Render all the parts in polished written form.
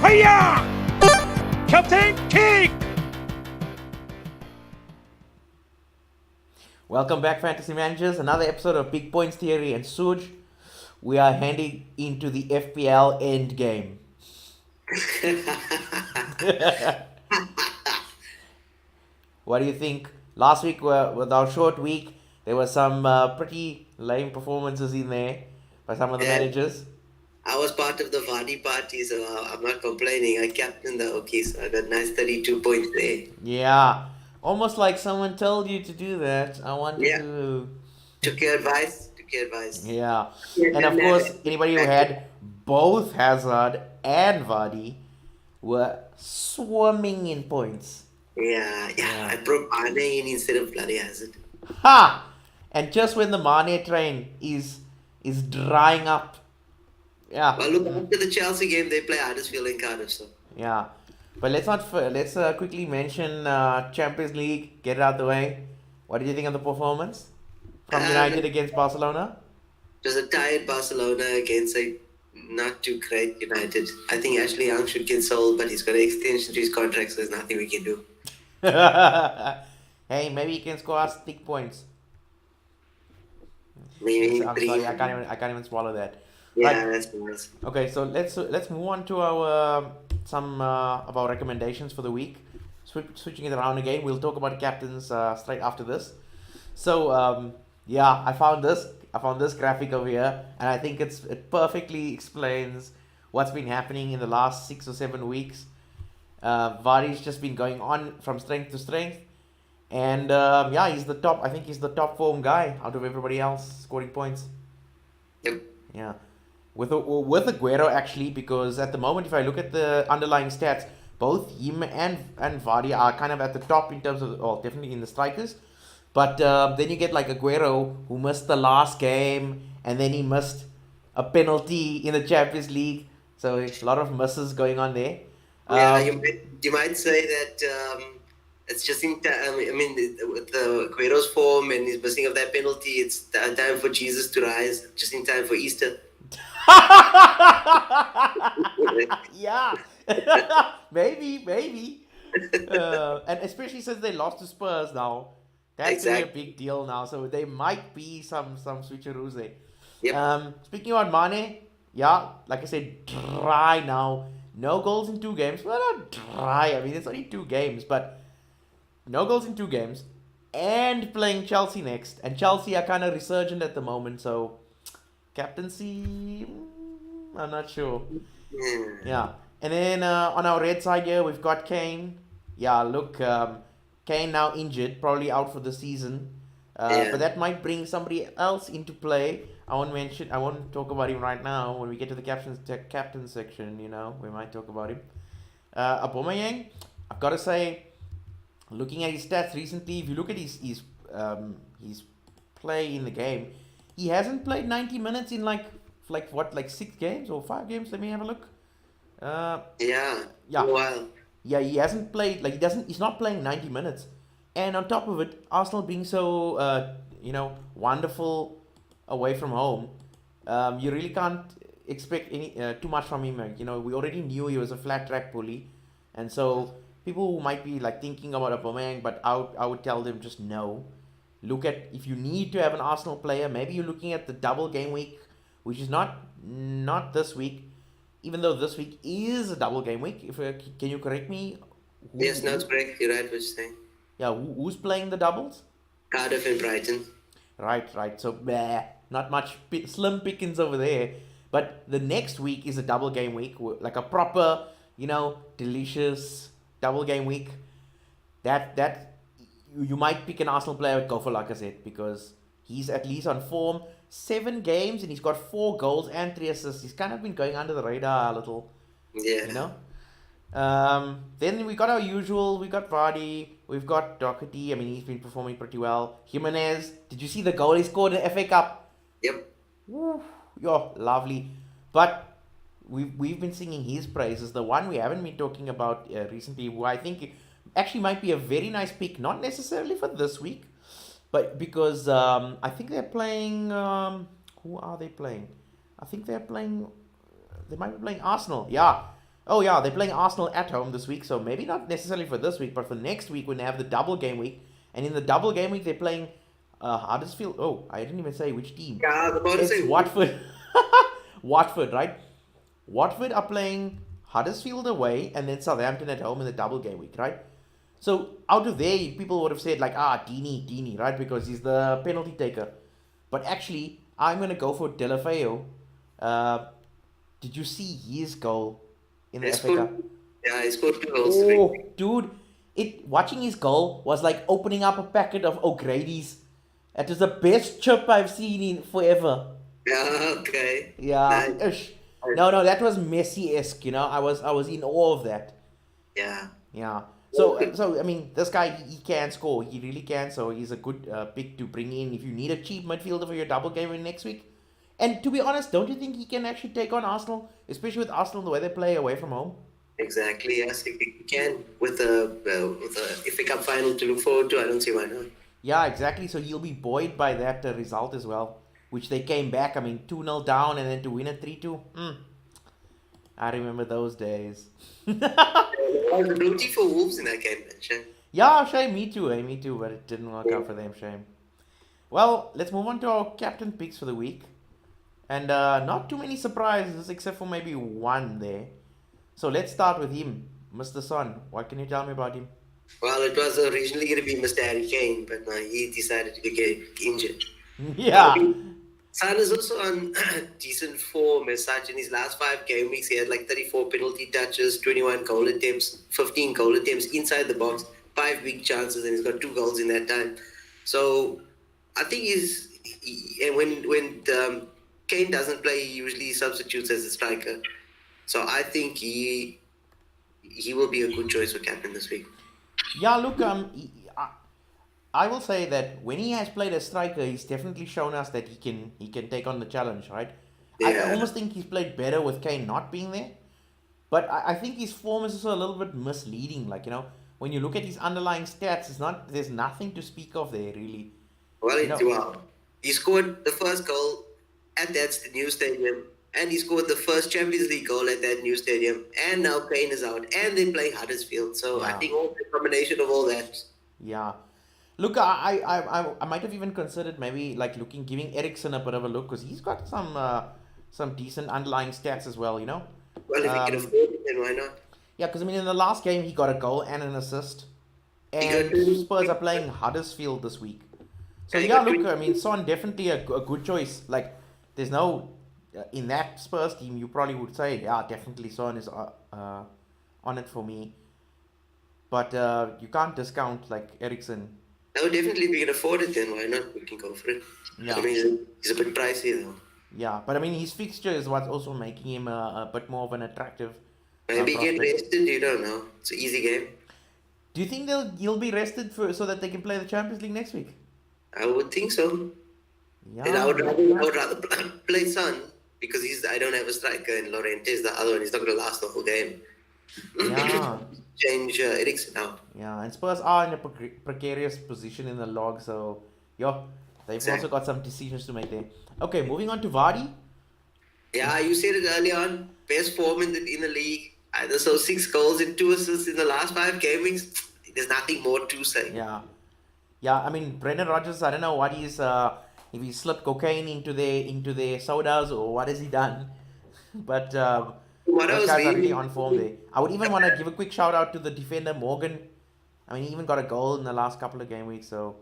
Hiya! Captain Kick! Welcome back, Fantasy Managers. Another episode of Big Points Theory and Suj. We are heading into the FPL end game. What do you think? Last week, with our short week, there were some pretty lame performances in there by some of the managers. I was part of the Vardy party, so I'm not complaining. I captained the Okie, so I got nice 32 points there. Yeah, almost like someone told you to do that. I wanted to. Took your advice. Yeah, and of course, anybody who had both Hazard and Vardy were swarming in points. Yeah. I brought Mane in instead of bloody Hazard. Ha! And just when the Mane train is drying up. Yeah. Well, look, after the Chelsea game, they play Huddersfield in Cardiff, so. Yeah. But let's quickly mention Champions League, get it out the way. What did you think of the performance from United against Barcelona? It was a tired Barcelona against a not too great United. I think Ashley Young should get sold, but he's got an extension to his contract, so there's nothing we can do. Hey, maybe he can score us 6 points. Maybe I'm sorry, I can't even swallow that. Yeah, that's nice. Okay, so let's move on to our some of our recommendations for the week. Switching it around again, we'll talk about captains straight after this. So I found this graphic over here, and I think it perfectly explains what's been happening in the last 6 or 7 weeks. Vardy's just been going on from strength to strength, and he's the top. I think he's the top form guy out of everybody else scoring points. Yep. Yeah. With Aguero actually, because at the moment, if I look at the underlying stats, both him and Vardy are kind of at the top in terms of, well, definitely in the strikers. But then you get like Aguero, who missed the last game, and then he missed a penalty in the Champions League. So a lot of misses going on there. You might say that it's just in time. I mean, with the Aguero's form and he's missing of that penalty, it's time for Jesus to rise, just in time for Easter. Yeah. maybe. And especially since they lost to Spurs now. That's really a big deal now. So there might be some switcheroos there. Yep. Speaking about Mane, like I said, dry now. No goals in 2 games. Well, not dry. I mean, it's only 2 games, but no goals in 2 games. And playing Chelsea next. And Chelsea are kind of resurgent at the moment, so captaincy, I'm not sure. Yeah. And then on our red side here, we've got Kane. Yeah, look, Kane now injured, probably out for the season. But that might bring somebody else into play. I won't talk about him right now. When we get to the captain section, we might talk about him. Aubameyang, I've got to say, looking at his stats recently, if you look at his play in the game, he hasn't played 90 minutes in like 6 games or 5 games. Let me have a look. Yeah. Wow. Yeah, he hasn't played, he's not playing 90 minutes. And on top of it, Arsenal being so, wonderful away from home, you really can't expect too much from him. We already knew he was a flat track bully. And so people who might be thinking about Aubameyang, but I would tell them just no. Look at, if you need to have an Arsenal player, maybe you're looking at the double game week, which is not this week, even though this week is a double game week. Can you correct me? Yes, no, it's correct. You're right what you're saying. Yeah, who's playing the doubles? Cardiff and Brighton. Right. So, not much slim pickings over there. But the next week is a double game week, like a proper, delicious double game week. That you might pick an Arsenal player, go for Lacazette, because he's at least on form. 7 games and he's got 4 goals and 3 assists. He's kind of been going under the radar a little. Yeah. Then we got our usual. We got Vardy. We've got Doherty. I mean, he's been performing pretty well. Jimenez. Did you see the goal he scored in the FA Cup? Yep. Woo, lovely. But we've been singing his praises. The one we haven't been talking about recently, who I think actually might be a very nice pick, not necessarily for this week, but because I think they're playing. Who are they playing? I think they might be playing Arsenal. Yeah. Oh yeah, they're playing Arsenal at home this week, so maybe not necessarily for this week, but for next week when they have the double game week. And in the double game week, they're playing Huddersfield. Oh, I didn't even say which team. Yeah, I was about to It's say, Watford. Watford, right? Watford are playing Huddersfield away and then Southampton at home in the double game week, right? So out of there, people would have said like, Dini, right? Because he's the penalty taker. But actually, I'm gonna go for Delafeo. Did you see his goal in the he FA Cup? scored, yeah, he scored 2 goals. Oh, dude! Watching his goal was like opening up a packet of O'Grady's. That is the best chip I've seen in forever. Yeah, okay. Yeah. Nice. Ish. No, that was Messi-esque. I was in awe of that. Yeah. Yeah. So I mean, this guy he can score. He really can. So he's a good pick to bring in if you need a cheap midfielder for your double game in next week. And to be honest, don't you think he can actually take on Arsenal, especially with Arsenal the way they play away from home? Exactly. Yes, if you can with the FA Cup final to look forward to, I don't see why not. Yeah, exactly. So he'll be buoyed by that result as well, which they came back. I mean, 2-0 down and then to win it 3-2. I remember those days. I was rooting for Wolves in that game, man. Shame. Yeah, shame. Me too. Me too. But it didn't work out for them. Shame. Well, let's move on to our captain picks for the week. And not too many surprises except for maybe one there. So let's start with him, Mr. Son. What can you tell me about him? Well, it was originally going to be Mr. Harry Kane, but he decided to get injured. Yeah. Son is also on decent form as such. In his last 5 game weeks, he had like 34 penalty touches, 21 goal attempts, 15 goal attempts inside the box, 5 big chances, and he's got 2 goals in that time. So I think and when Kane doesn't play, he usually substitutes as a striker. So I think he will be a good choice for captain this week. Yeah, look, I will say that when he has played as striker, he's definitely shown us that he can take on the challenge, right? Yeah. I almost think he's played better with Kane not being there. But I think his form is also a little bit misleading. Like, when you look at his underlying stats, there's nothing to speak of there, really. Well, he scored the first goal at that new stadium, and he scored the first Champions League goal at that new stadium, and now Kane is out, and they're playing Huddersfield. So Yeah. I think all the combination of all that. Yeah. Look, I might have even considered maybe like giving Ericsson a bit of a look because he's got some decent underlying stats as well, Well, if he can afford it, then why not? Yeah, because I mean in the last game he got a goal and an assist, got and two- Spurs are playing Huddersfield this week. So Yeah, he yeah, got look, two- I mean Son definitely a good choice. Like there's no in that Spurs team you probably would say yeah definitely Son is on it for me, but you can't discount like Ericsson. No, definitely if he can afford it, then why not? We can go for it. Yeah. I mean, he's a bit pricey though. Yeah, but I mean his fixture is what's also making him a bit more of an attractive. Maybe he get prospect. rested, you don't know. It's an easy game. Do you think he'll be rested so that they can play the Champions League next week? I would think so. Yeah. And I would rather play Son because I don't have a striker, and Llorente is the other one. He's not going to last the whole game. Yeah. Change Eriksen out. Yeah, and Spurs are in a precarious position in the log, so they've Exactly. also got some decisions to make there. Okay, moving on to Vardy. Yeah, you said it earlier on. Best form in the league. Either 6 goals and 2 assists in the last 5 game weeks. There's nothing more to say. Yeah, I mean Brendan Rodgers. I don't know what he's if he slipped cocaine into their sodas or what has he done, but What I those was guys are really reading, on form there. I would even want to give a quick shout out to the defender Morgan. I mean, he even got a goal in the last couple of game weeks. So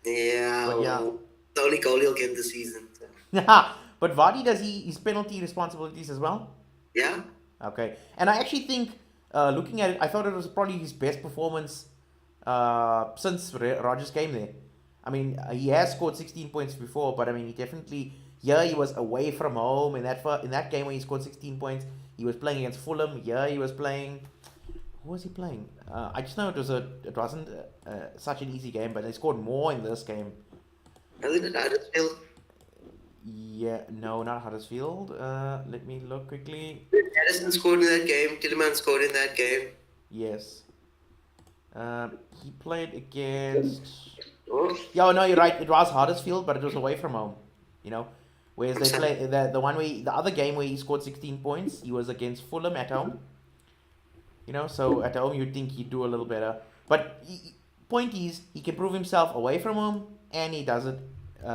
yeah, But yeah. well, the only goal he'll get this season. So. but Vardy does his penalty responsibilities as well? Yeah, Okay, and I actually think looking at it, I thought it was probably his best performance since Rodgers came there. I mean, he has scored 16 points before, but I mean, he was away from home in that game when he scored 16 points. He was playing against Fulham. Here he was playing. Who was he playing? I just know it wasn't such an easy game, but they scored more in this game. other than Huddersfield. Yeah, no, not Huddersfield. Let me look quickly. Addison scored in that game. Tielemans scored in that game. Yes. He played against. Oh, Yeah, no, you're right. It was Huddersfield, but it was away from home. Whereas they play the other game where he scored 16 points. He was against Fulham at home, So at home you'd think he'd do a little better. But point is, he can prove himself away from home, and he does it he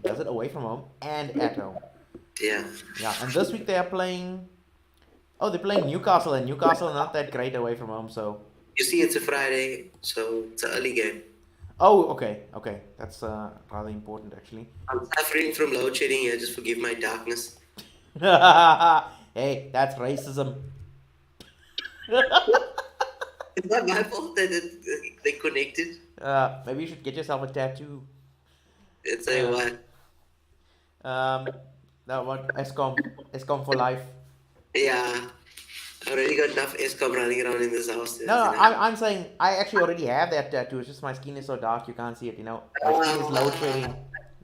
does it away from home and at home. Yeah. Yeah, and this week they are playing. Oh, they're playing Newcastle, and Newcastle are not that great away from home, so. You see, it's a Friday, so it's an early game. Oh, okay. That's rather important, actually. I'm suffering from load shedding here. Just forgive my darkness. Hey, that's racism. It's not my fault that they connected. Maybe you should get yourself a tattoo. It's a what? No, what? Escom for life. Yeah. I already got enough ESCOM running around in this house. No, I'm saying I actually already have that tattoo. It's just my skin is so dark you can't see it. My skin is load shedding.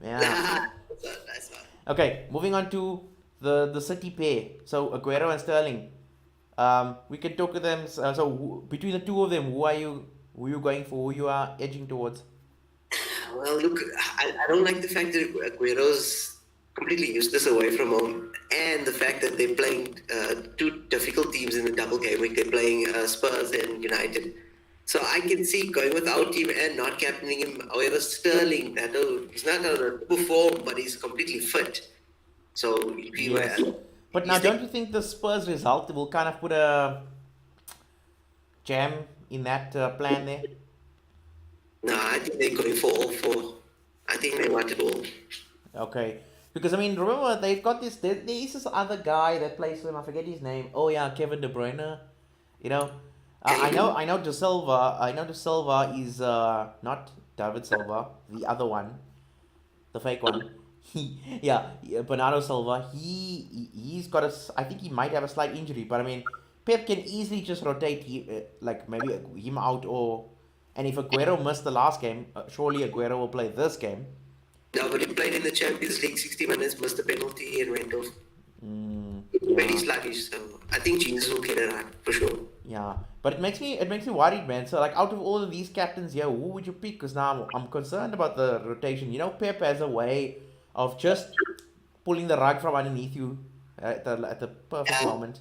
Yeah. Nice one. Okay, moving on to the City pair. So Aguero and Sterling. We can talk to them. So between the two of them, who are you going for? Who you are edging towards? Well, look, I don't like the fact that Aguero's completely useless away from home, and the fact that they're playing two difficult teams in the double game week. They're playing Spurs and United. So I can see going without him and not captaining him. However, Sterling, he's not going to perform, but he's completely fit. So if he Yes. But now, don't you think the Spurs result will kind of put a jam in that plan there? No, I think they're going for all four. I think they want it all. Okay. Because, remember, they've got this... There is this other guy that plays for them. I forget his name. Oh, yeah, Kevin De Bruyne. I know De Silva. I know De Silva is not David Silva. The other one. The fake one. Bernardo Silva. He's got I think he might have a slight injury. But, Pep can easily just rotate, maybe him out or... And if Aguero missed the last game, surely Aguero will play this game. No, but he played in the Champions League 60 minutes, missed a penalty and went off. Very sluggish, so I think Jesus will get it right, for sure. Yeah, but it makes me worried, man. So, out of all of these captains here, who would you pick? Because now I'm concerned about the rotation. Pep has a way of just pulling the rug from underneath you at the perfect moment.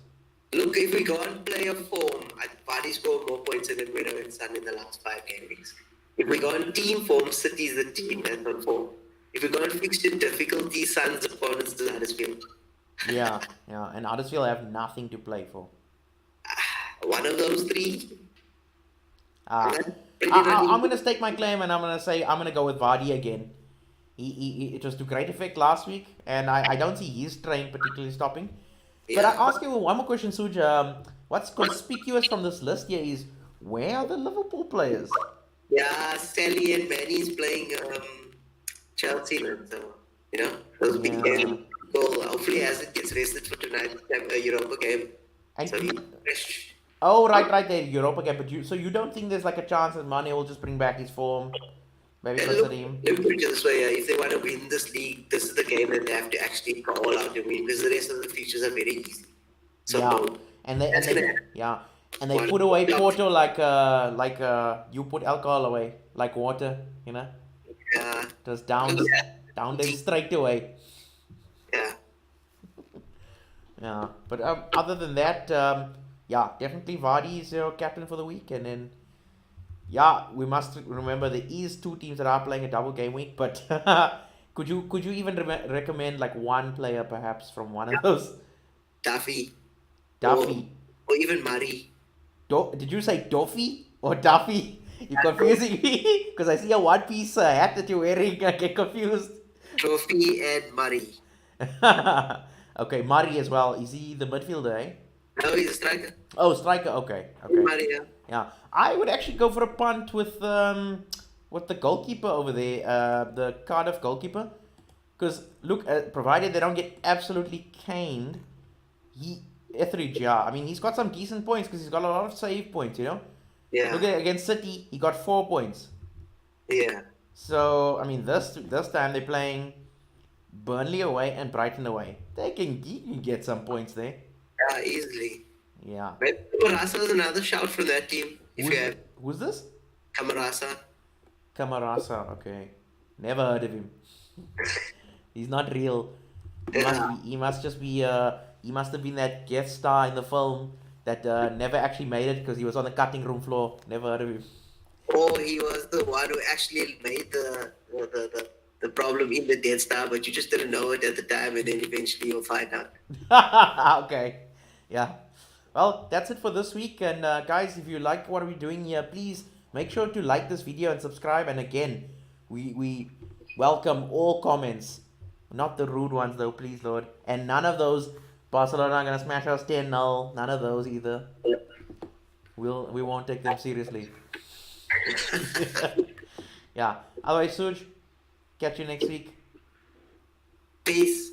Look, if we go on player form, Vardy scored more points than Aguero and Son in the last 5 game weeks. If we go on team form, City is the team that's on form. If we go on fixture difficulty, Son's opponents to Huddersfield. Yeah, and Huddersfield have nothing to play for. One of those three. I'm going to stake my claim and I'm going to say I'm going to go with Vardy again. It was to great effect last week, and I don't see his train particularly stopping. Yeah. But I ask you one more question, Suj. What's conspicuous from this list here is, where are the Liverpool players? Yeah, Sally and Manny's playing Chelsea, so those big games. Goal. Hopefully, as it gets rested for tonight, a Europa game. And so fresh. Oh, right there, Europa game. But you don't think there's a chance that Mane will just bring back his form? Maybe Look put it this way, if they want to win this league, this is the game that they have to actually go all out and win, because the rest of the features are very easy. So and they put away Porto like you put alcohol away, like water, Yeah. Just down them straight away. Yeah. Yeah, but other than that, definitely Vardy is your captain for the week, and then. Yeah, we must remember there is 2 teams that are playing a double game week, but could you even recommend one player perhaps from one of those? Duffy. Or even Murray. Did you say Duffy or Duffy? You're confusing me because I see a one-piece hat that you're wearing. I get confused. Duffy and Murray. Okay, Murray as well. Is he the midfielder, eh? No, he's a striker. Oh, striker. Okay. Murray, Yeah, I would actually go for a punt with the goalkeeper over there, the Cardiff goalkeeper, because look, provided they don't get absolutely caned, Etheridge, he's got some decent points because he's got a lot of save points, Yeah. Look at against City, he got 4 points. Yeah. So this time they're playing Burnley away and Brighton away. They can get some points there. Yeah, easily. Yeah. Camarasa is another shout from that team. Who's this? Camarasa, okay. Never heard of him. He's not real. He must just be he must have been that guest star in the film that never actually made it because he was on the cutting room floor. Never heard of him. Or he was the one who actually made the problem in the Death Star, but you just didn't know it at the time, and then eventually you'll find out. Okay. Yeah. Well, that's it for this week. And guys, if you like what we're doing here, please make sure to like this video and subscribe. And again, we welcome all comments. Not the rude ones though, please, Lord. And none of those Barcelona are gonna smash us 10-0. None of those either. We won't take them seriously. Yeah. Otherwise, Suj, catch you next week. Peace.